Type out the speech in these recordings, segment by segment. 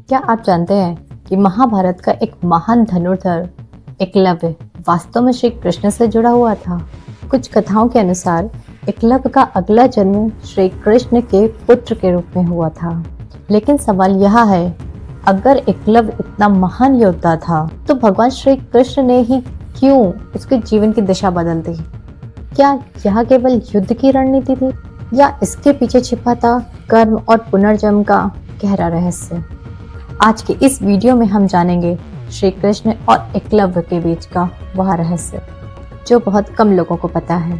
क्या आप जानते हैं कि महाभारत का एक महान धनुर्धर एकलव्य वास्तव में श्री कृष्ण से जुड़ा हुआ था। कुछ कथाओं के अनुसार एकलव्य का अगला जन्म श्री कृष्ण के पुत्र के रूप में हुआ था। लेकिन सवाल यह है, अगर एकलव्य इतना महान योद्धा था तो भगवान श्री कृष्ण ने ही क्यों उसके जीवन की दिशा बदल दी? क्या यह केवल युद्ध की रणनीति थी या इसके पीछे छिपा था कर्म और पुनर्जन्म का गहरा रहस्य? आज के इस वीडियो में हम जानेंगे श्री कृष्ण और एकलव्य के बीच का वह रहस्य जो बहुत कम लोगों को पता है।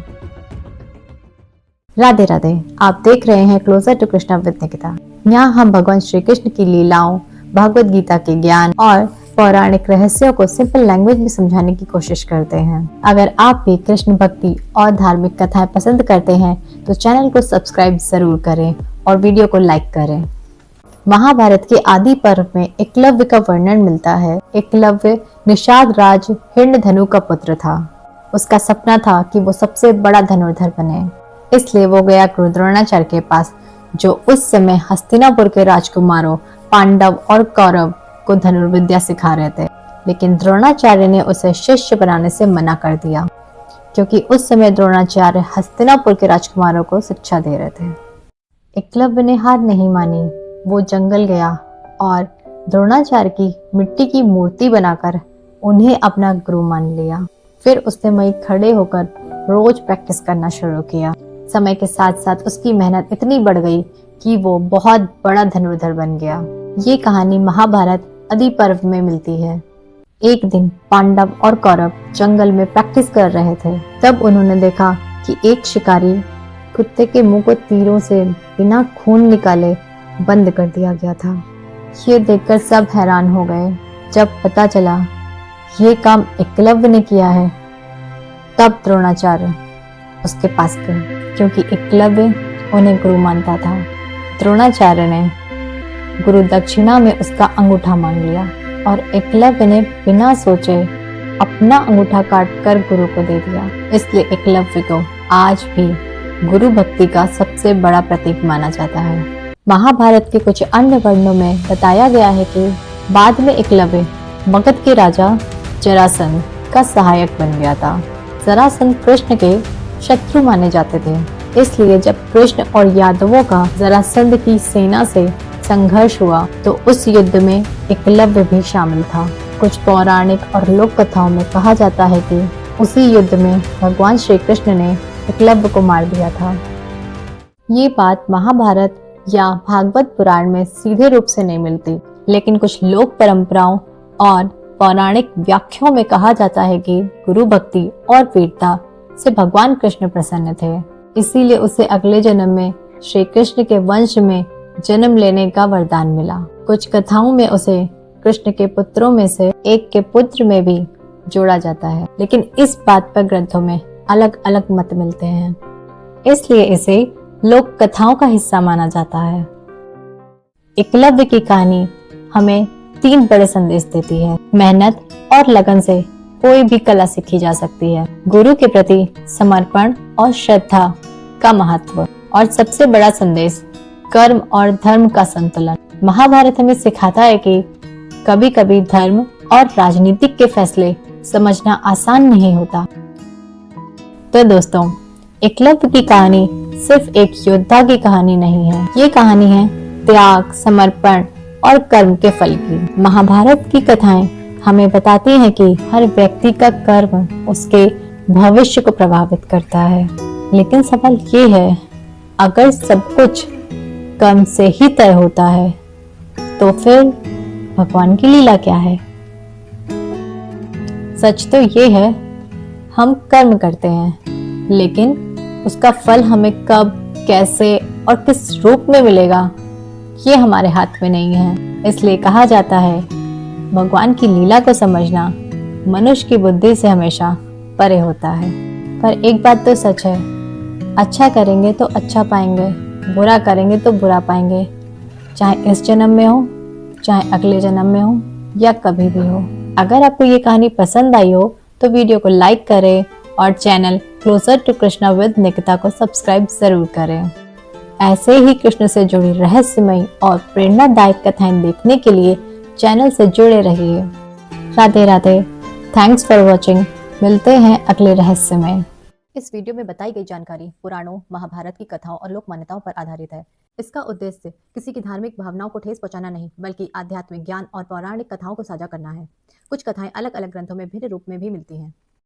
राधे राधे, आप देख रहे हैं closer to Krishna with Nikita. यहाँ हम भगवान श्री कृष्ण की लीलाओं, भगवद गीता के ज्ञान और पौराणिक रहस्यों को सिंपल लैंग्वेज में समझाने की कोशिश करते हैं। अगर आप भी कृष्ण भक्ति और धार्मिक कथाएं पसंद करते हैं तो चैनल को सब्सक्राइब जरूर करें और वीडियो को लाइक करें। महाभारत के आदि पर्व में एकलव्य का वर्णन मिलता है। एकलव्य निषाद राज हिरण्यधनु का पुत्र था। उसका सपना था कि वो सबसे बड़ा धनुर्धर बने, इसलिए वो गया गुरु द्रोणाचार्य के पास, जो उस समय हस्तिनापुर के राजकुमारों पांडव और कौरव को धनुर्विद्या सिखा रहे थे। लेकिन द्रोणाचार्य ने उसे शिष्य बनाने से मना कर दिया, क्योंकि उस समय द्रोणाचार्य हस्तिनापुर के राजकुमारों को शिक्षा दे रहे थे। एकलव्य ने हार नहीं मानी। वो जंगल गया और द्रोणाचार्य की मिट्टी की मूर्ति बनाकर उन्हें अपना गुरु मान लिया। फिर उसने वहीं खड़े होकर रोज प्रैक्टिस करना शुरू किया। समय के साथ साथ उसकी मेहनत इतनी बढ़ गई कि वो बहुत बड़ा धनुर्धर बन गया। ये कहानी महाभारत आदि पर्व में मिलती है। एक दिन पांडव और कौरव जंगल में प्रैक्टिस कर रहे थे। तब उन्होंने देखा कि एक शिकारी कुत्ते के मुंह को तीरों से बिना खून निकाले बंद कर दिया गया था। ये देखकर सब हैरान हो गए। जब पता चला ये काम एकलव्य ने किया है, तब द्रोणाचार्य उसके पास गए, क्योंकि एकलव्य उन्हें गुरु मानता था। द्रोणाचार्य ने गुरु दक्षिणा में उसका अंगूठा मांग लिया और एकलव्य ने बिना सोचे अपना अंगूठा काटकर गुरु को दे दिया। इसलिए एकलव्य को आज भी गुरु भक्ति का सबसे बड़ा प्रतीक माना जाता है। महाभारत के कुछ अन्य वर्णनों में बताया गया है कि बाद में एकलव्य मगध के राजा जरासंध का सहायक बन गया था। जरासंध कृष्ण के शत्रु माने जाते थे, इसलिए जब कृष्ण और यादवों का जरासंध की सेना से संघर्ष हुआ तो उस युद्ध में एकलव्य भी शामिल था। कुछ पौराणिक और लोक कथाओं में कहा जाता है कि उसी युद्ध में भगवान श्री कृष्ण ने एकलव्य को मार दिया था। ये बात महाभारत या भागवत पुराण में सीधे रूप से नहीं मिलती, लेकिन कुछ लोक परंपराओं और पौराणिक व्याख्याओं में कहा जाता है कि गुरु भक्ति और वीरता से भगवान कृष्ण प्रसन्न थे, इसीलिए उसे अगले जन्म में श्री कृष्ण के वंश में जन्म लेने का वरदान मिला। कुछ कथाओं में उसे कृष्ण के पुत्रों में से एक के पुत्र में भी जोड़ा जाता है, लेकिन इस बात पर ग्रंथों में अलग अलग मत मिलते हैं, इसलिए इसे लोक कथाओं का हिस्सा माना जाता है। एकलव्य की कहानी हमें 3 बड़े संदेश देती है। मेहनत और लगन से कोई भी कला सीखी जा सकती है। गुरु के प्रति समर्पण और श्रद्धा का महत्व, और सबसे बड़ा संदेश कर्म और धर्म का संतुलन। महाभारत हमें सिखाता है कि कभी कभी धर्म और राजनीतिक के फैसले समझना आसान नहीं होता। तो दोस्तों, एकलव्य की कहानी सिर्फ एक योद्धा की कहानी नहीं है, ये कहानी है त्याग, समर्पण और कर्म के फल की। महाभारत की कथाएं हमें बताती हैं कि हर व्यक्ति का कर्म उसके भविष्य को प्रभावित करता है। लेकिन सवाल ये है, अगर सब कुछ कर्म से ही तय होता है तो फिर भगवान की लीला क्या है? सच तो ये है, हम कर्म करते हैं, लेकिन उसका फल हमें कब, कैसे और किस रूप में मिलेगा, ये हमारे हाथ में नहीं है। इसलिए कहा जाता है, भगवान की लीला को समझना मनुष्य की बुद्धि से हमेशा परे होता है। पर एक बात तो सच है, अच्छा करेंगे तो अच्छा पाएंगे, बुरा करेंगे तो बुरा पाएंगे, चाहे इस जन्म में हो, चाहे अगले जन्म में हो या कभी भी हो। अगर आपको ये कहानी पसंद आई हो तो वीडियो को लाइक करें और channel closer to Krishna with Nikita को सब्सक्राइब जरूर करें। ऐसे ही कृष्ण से जुड़ी रहस्यमयी और प्रेरणादायक कथाएं देखने के लिए चैनल से जुड़े रहिए। Radhe Radhe. Thanks for watching. मिलते हैं अगले रहस्य में। इस वीडियो में बताई गई जानकारी पुराणों, महाभारत की कथाओं और लोक मान्यताओं पर आधारित है। इसका उद्देश्य किसी की धार्मिक भावनाओं को ठेस पहुंचाना नहीं, बल्कि आध्यात्मिक ज्ञान और पौराणिक कथाओं को साझा करना है। कुछ कथाएं अलग अलग ग्रंथों में भिन्न रूप में भी मिलती हैं।